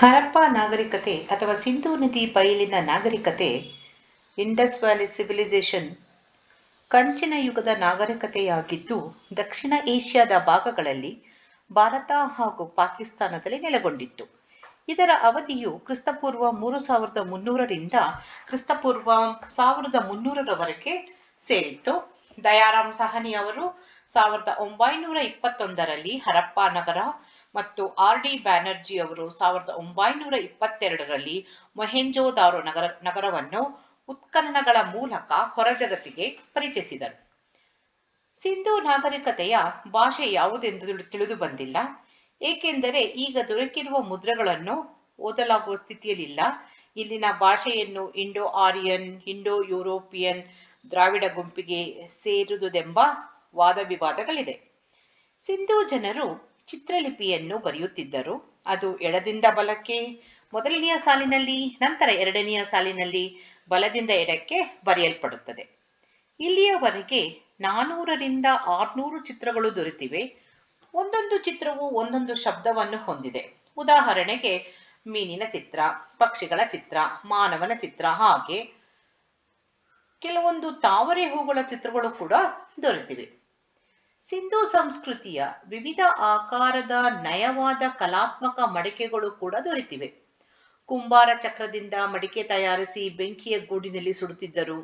ಹರಪ್ಪ ನಾಗರಿಕತೆ ಅಥವಾ ಸಿಂಧೂ ನದಿ ಬಯಲಿನ ನಾಗರಿಕತೆ, ಇಂಡಸ್ ವ್ಯಾಲಿ ಸಿವಿಲೈಸೇಷನ್ ಕಂಚಿನ ಯುಗದ ನಾಗರಿಕತೆಯಾಗಿದ್ದು, ದಕ್ಷಿಣ ಏಷ್ಯಾದ ಭಾಗಗಳಲ್ಲಿ ಭಾರತ ಹಾಗೂ ಪಾಕಿಸ್ತಾನದಲ್ಲಿ ನೆಲೆಗೊಂಡಿತ್ತು. ಇದರ ಅವಧಿಯು ಕ್ರಿಸ್ತಪೂರ್ವ 3300 ರಿಂದ ಕ್ರಿಸ್ತಪೂರ್ವ 1300 ಸೇರಿತ್ತು. ದಯಾರಾಮ್ ಸಹನಿ ಅವರು 1921ರಲ್ಲಿ ಹರಪ್ಪ ನಗರ ಮತ್ತು ಆರ್.ಡಿ. ಬ್ಯಾನರ್ಜಿ ಅವರು 1922ರಲ್ಲಿ ಮೊಹೆಂಜೊದಾರೋ ನಗರವನ್ನು ಉತ್ಖನನಗಳ ಮೂಲಕ ಹೊರಜಗತ್ತಿಗೆ ಪರಿಚಯಿಸಿದರು. ಸಿಂಧೂ ನಾಗರಿಕತೆಯ ಭಾಷೆ ಯಾವುದೆಂದು ತಿಳಿದು ಬಂದಿಲ್ಲ, ಏಕೆಂದರೆ ಈಗ ದೊರಕಿರುವ ಮುದ್ರೆಗಳನ್ನು ಓದಲಾಗುವ ಸ್ಥಿತಿಯಲ್ಲಿಲ್ಲ. ಇಲ್ಲಿನ ಭಾಷೆಯನ್ನು ಇಂಡೋ ಆರ್ಯನ್, ಇಂಡೋ ಯುರೋಪಿಯನ್, ದ್ರಾವಿಡ ಗುಂಪಿಗೆ ಸೇರಿದುದೆಂಬ ವಾದವಿವಾದಗಳಿದೆ. ಸಿಂಧೂ ಜನರು ಚಿತ್ರಲಿಪಿಯನ್ನು ಬರೆಯುತ್ತಿದ್ದರು. ಅದು ಎಡದಿಂದ ಬಲಕ್ಕೆ ಮೊದಲನೆಯ ಸಾಲಿನಲ್ಲಿ, ನಂತರ ಎರಡನೆಯ ಸಾಲಿನಲ್ಲಿ ಬಲದಿಂದ ಎಡಕ್ಕೆ ಬರೆಯಲ್ಪಡುತ್ತದೆ. ಇಲ್ಲಿಯವರೆಗೆ 400 ರಿಂದ 600 ಚಿತ್ರಗಳು ದೊರೆತಿವೆ. ಒಂದೊಂದು ಚಿತ್ರವು ಒಂದೊಂದು ಶಬ್ದವನ್ನು ಹೊಂದಿದೆ. ಉದಾಹರಣೆಗೆ ಮೀನಿನ ಚಿತ್ರ, ಪಕ್ಷಿಗಳ ಚಿತ್ರ, ಮಾನವನ ಚಿತ್ರ, ಹಾಗೆ ಕೆಲವೊಂದು ತಾವರೆ ಹೂಗಳ ಚಿತ್ರಗಳು ಕೂಡ ದೊರೆತಿವೆ. ಸಿಂಧೂ ಸಂಸ್ಕೃತಿಯ ವಿವಿಧ ಆಕಾರದ ನಯವಾದ ಕಲಾತ್ಮಕ ಮಡಿಕೆಗಳು ಕೂಡ ದೊರೆತಿವೆ. ಕುಂಬಾರ ಚಕ್ರದಿಂದ ಮಡಿಕೆ ತಯಾರಿಸಿ ಬೆಂಕಿಯ ಗೂಡಿನಲ್ಲಿ ಸುಡುತ್ತಿದ್ದರು.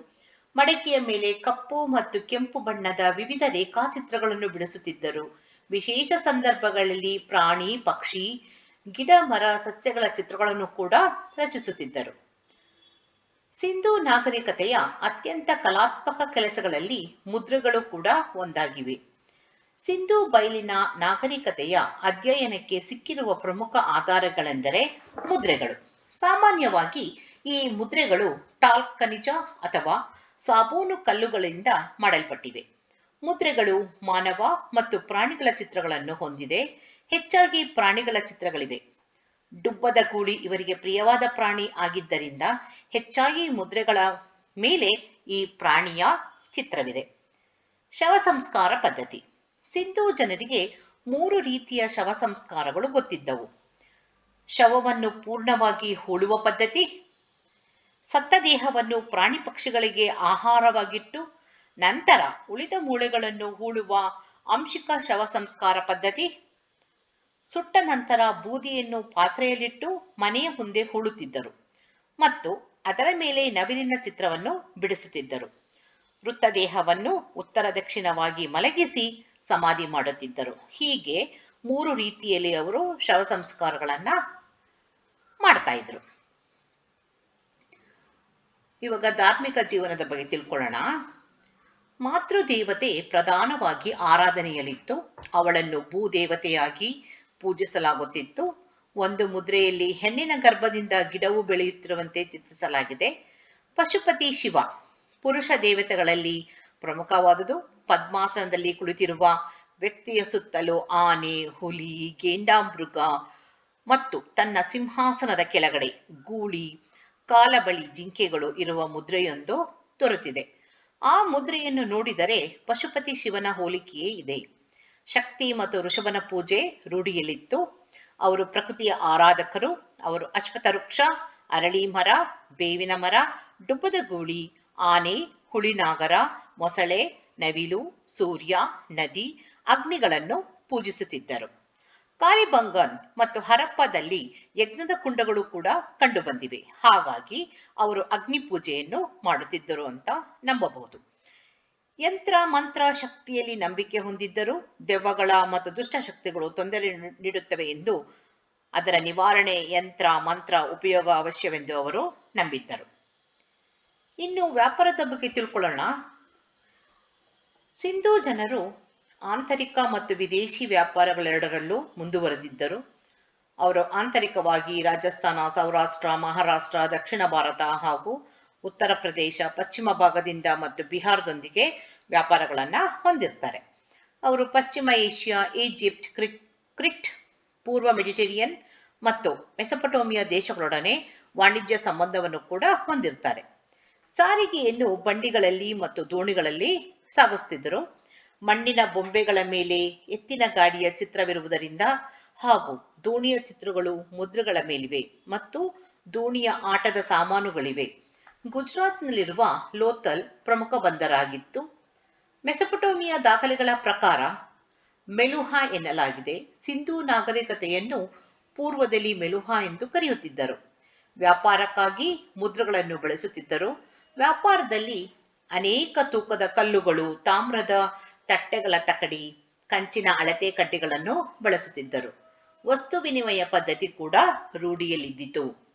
ಮಡಿಕೆಯ ಮೇಲೆ ಕಪ್ಪು ಮತ್ತು ಕೆಂಪು ಬಣ್ಣದ ವಿವಿಧ ರೇಖಾಚಿತ್ರಗಳನ್ನು ಬಿಡಿಸುತ್ತಿದ್ದರು. ವಿಶೇಷ ಸಂದರ್ಭಗಳಲ್ಲಿ ಪ್ರಾಣಿ, ಪಕ್ಷಿ, ಗಿಡ, ಮರ, ಸಸ್ಯಗಳ ಚಿತ್ರಗಳನ್ನು ಕೂಡ ರಚಿಸುತ್ತಿದ್ದರು. ಸಿಂಧೂ ನಾಗರಿಕತೆಯ ಅತ್ಯಂತ ಕಲಾತ್ಮಕ ಕೆಲಸಗಳಲ್ಲಿ ಮುದ್ರೆಗಳು ಕೂಡ ಒಂದಾಗಿವೆ. ಸಿಂಧೂ ಬಯಲಿನ ನಾಗರಿಕತೆಯ ಅಧ್ಯಯನಕ್ಕೆ ಸಿಕ್ಕಿರುವ ಪ್ರಮುಖ ಆಧಾರಗಳೆಂದರೆ ಮುದ್ರೆಗಳು. ಸಾಮಾನ್ಯವಾಗಿ ಈ ಮುದ್ರೆಗಳು ಟಾಲ್ಕ್ ಖನಿಜ ಅಥವಾ ಸಾಬೂನು ಕಲ್ಲುಗಳಿಂದ ಮಾಡಲ್ಪಟ್ಟಿವೆ. ಮುದ್ರೆಗಳು ಮಾನವ ಮತ್ತು ಪ್ರಾಣಿಗಳ ಚಿತ್ರಗಳನ್ನು ಹೊಂದಿದೆ. ಹೆಚ್ಚಾಗಿ ಪ್ರಾಣಿಗಳ ಚಿತ್ರಗಳಿವೆ. ಡುಬ್ಬದ ಗೂಳಿ ಇವರಿಗೆ ಪ್ರಿಯವಾದ ಪ್ರಾಣಿ ಆಗಿದ್ದರಿಂದ ಹೆಚ್ಚಾಗಿ ಮುದ್ರೆಗಳ ಮೇಲೆ ಈ ಪ್ರಾಣಿಯ ಚಿತ್ರವಿದೆ. ಶವ ಸಂಸ್ಕಾರ ಪದ್ಧತಿ. ಸಿಂಧೂ ಜನರಿಗೆ 3 ರೀತಿಯ ಶವ ಸಂಸ್ಕಾರಗಳು ಗೊತ್ತಿದ್ದವು. ಶವವನ್ನು ಪೂರ್ಣವಾಗಿ ಹೂಳುವ ಪದ್ಧತಿ, ಸತ್ತ ದೇಹವನ್ನು ಪ್ರಾಣಿ ಪಕ್ಷಿಗಳಿಗೆ ಆಹಾರವಾಗಿಟ್ಟು ನಂತರ ಉಳಿದ ಮೂಳೆಗಳನ್ನು ಹೂಳುವ ಆಂಶಿಕ ಶವ ಸಂಸ್ಕಾರ ಪದ್ಧತಿ, ಸುಟ್ಟ ನಂತರ ಬೂದಿಯನ್ನು ಪಾತ್ರೆಯಲ್ಲಿಟ್ಟು ಮನೆಯ ಮುಂದೆ ಹೂಳುತ್ತಿದ್ದರು ಮತ್ತು ಅದರ ಮೇಲೆ ನವಿಲಿನ ಚಿತ್ರವನ್ನು ಬಿಡಿಸುತ್ತಿದ್ದರು. ಮೃತದೇಹವನ್ನು ಉತ್ತರ ದಕ್ಷಿಣವಾಗಿ ಮಲಗಿಸಿ ಸಮಾಧಿ ಮಾಡುತ್ತಿದ್ದರು. ಹೀಗೆ 3 ರೀತಿಯಲ್ಲಿ ಅವರು ಶವ ಸಂಸ್ಕಾರಗಳನ್ನ ಮಾಡ್ತಾ ಇದ್ರು. ಇವಾಗ ಧಾರ್ಮಿಕ ಜೀವನದ ಬಗ್ಗೆ ತಿಳ್ಕೊಳ್ಳೋಣ. ಮಾತೃದೇವತೆ ಪ್ರಧಾನವಾಗಿ ಆರಾಧನೆಯಲ್ಲಿತ್ತು. ಅವಳನ್ನು ಭೂದೇವತೆಯಾಗಿ ಪೂಜಿಸಲಾಗುತ್ತಿತ್ತು. ಒಂದು ಮುದ್ರೆಯಲ್ಲಿ ಹೆಣ್ಣಿನ ಗರ್ಭದಿಂದ ಗಿಡವು ಬೆಳೆಯುತ್ತಿರುವಂತೆ ಚಿತ್ರಿಸಲಾಗಿದೆ. ಪಶುಪತಿ ಶಿವ ಪುರುಷ ದೇವತೆಗಳಲ್ಲಿ ಪ್ರಮುಖವಾದುದು. ಪದ್ಮಾಸನದಲ್ಲಿ ಕುಳಿತಿರುವ ವ್ಯಕ್ತಿಯ ಸುತ್ತಲೂ ಆನೆ, ಹುಲಿ, ಗೇಂಡಾಮೃಗ ಮತ್ತು ತನ್ನ ಸಿಂಹಾಸನದ ಕೆಳಗಡೆ ಗೂಳಿ, ಕಾಲ ಬಳಿ ಜಿಂಕೆಗಳು ಇರುವ ಮುದ್ರೆಯೊಂದು ದೊರೆತಿದೆ. ಆ ಮುದ್ರೆಯನ್ನು ನೋಡಿದರೆ ಪಶುಪತಿ ಶಿವನ ಹೋಲಿಕೆಯೇ ಇದೆ. ಶಕ್ತಿ ಮತ್ತು ಋಷಭನ ಪೂಜೆ ರೂಢಿಯಲ್ಲಿತ್ತು. ಅವರು ಪ್ರಕೃತಿಯ ಆರಾಧಕರು. ಅವರು ಅಶ್ವತ್ಥ ವೃಕ್ಷ, ಅರಳಿ ಮರ, ಬೇವಿನ ಮರ, ಡುಬ್ಬದ ಗೂಳಿ, ಆನೆ, ಹುಳಿನಾಗರ, ಮೊಸಳೆ, ನವಿಲು, ಸೂರ್ಯ, ನದಿ, ಅಗ್ನಿಗಳನ್ನು ಪೂಜಿಸುತ್ತಿದ್ದರು. ಕಾಲಿಬಂಗನ್ ಮತ್ತು ಹರಪ್ಪದಲ್ಲಿ ಯಜ್ಞದ ಕುಂಡಗಳು ಕೂಡ ಕಂಡುಬಂದಿವೆ. ಹಾಗಾಗಿ ಅವರು ಅಗ್ನಿ ಪೂಜೆಯನ್ನು ಮಾಡುತ್ತಿದ್ದರು ಅಂತ ನಂಬಬಹುದು. ಯಂತ್ರ ಮಂತ್ರ ಶಕ್ತಿಯಲ್ಲಿ ನಂಬಿಕೆ ಹೊಂದಿದ್ದರು. ದೆವ್ವಗಳ ಮತ್ತು ದುಷ್ಟಶಕ್ತಿಗಳು ತೊಂದರೆ ನೀಡುತ್ತವೆ ಎಂದು ಅದರ ನಿವಾರಣೆ ಯಂತ್ರ ಮಂತ್ರ ಉಪಯೋಗ ಅವಶ್ಯವೆಂದು ಅವರು ನಂಬಿದ್ದರು. ಇನ್ನು ವ್ಯಾಪಾರದ ಬಗ್ಗೆ ತಿಳ್ಕೊಳ್ಳೋಣ. ಸಿಂಧೂ ಜನರು ಆಂತರಿಕ ಮತ್ತು ವಿದೇಶಿ ವ್ಯಾಪಾರಗಳೆರಡರಲ್ಲೂ ಮುಂದುವರೆದಿದ್ದರು. ಅವರು ಆಂತರಿಕವಾಗಿ ರಾಜಸ್ಥಾನ, ಸೌರಾಷ್ಟ್ರ, ಮಹಾರಾಷ್ಟ್ರ, ದಕ್ಷಿಣ ಭಾರತ ಹಾಗೂ ಉತ್ತರ ಪ್ರದೇಶ, ಪಶ್ಚಿಮ ಭಾಗದಿಂದ ಮತ್ತು ಬಿಹಾರದೊಂದಿಗೆ ವ್ಯಾಪಾರಗಳನ್ನು ಹೊಂದಿರ್ತಾರೆ. ಅವರು ಪಶ್ಚಿಮ ಏಷ್ಯಾ, ಈಜಿಪ್ಟ್, ಕ್ರಿಟ್, ಪೂರ್ವ ಮೆಡಿಟೇರಿಯನ್ ಮತ್ತು ಮೆಸೊಪಟೋಮಿಯಾ ದೇಶಗಳೊಡನೆ ವಾಣಿಜ್ಯ ಸಂಬಂಧವನ್ನು ಕೂಡ ಹೊಂದಿರ್ತಾರೆ. ಸಾರಿಗೆಯನ್ನು ಬಂಡಿಗಳಲ್ಲಿ ಮತ್ತು ದೋಣಿಗಳಲ್ಲಿ ಸಾಗಿಸುತ್ತಿದ್ದರು. ಮಣ್ಣಿನ ಬೊಂಬೆಗಳ ಮೇಲೆ ಎತ್ತಿನ ಗಾಡಿಯ ಚಿತ್ರವಿರುವುದರಿಂದ ಹಾಗೂ ದೋಣಿಯ ಚಿತ್ರಗಳು ಮುದ್ರೆಗಳ ಮೇಲಿವೆ ಮತ್ತು ದೋಣಿಯ ಆಟದ ಸಾಮಾನುಗಳಿವೆ. ಗುಜರಾತ್ನಲ್ಲಿರುವ ಲೋಥಲ್ ಪ್ರಮುಖ ಬಂದರಾಗಿತ್ತು. ಮೆಸೊಪೊಟೇಮಿಯಾ ದಾಖಲೆಗಳ ಪ್ರಕಾರ ಮೆಲುಹಾ ಎನ್ನಲಾಗಿದೆ. ಸಿಂಧೂ ನಾಗರಿಕತೆಯನ್ನು ಪೂರ್ವದಲ್ಲಿ ಮೆಲುಹಾ ಎಂದು ಕರೆಯುತ್ತಿದ್ದರು. ವ್ಯಾಪಾರಕ್ಕಾಗಿ ಮುದ್ರೆಗಳನ್ನು ಬಳಸುತ್ತಿದ್ದರು. ವ್ಯಾಪಾರದಲ್ಲಿ ಅನೇಕ ತೂಕದ ಕಲ್ಲುಗಳು, ತಾಮ್ರದ ತಟ್ಟೆಗಳ ತಕಡಿ, ಕಂಚಿನ ಅಳತೆ ಕಡ್ಡಿಗಳನ್ನು ಬಳಸುತ್ತಿದ್ದರು. ವಸ್ತು ವಿನಿಮಯ ಪದ್ಧತಿ ಕೂಡ ರೂಢಿಯಲ್ಲಿದ್ದಿತು.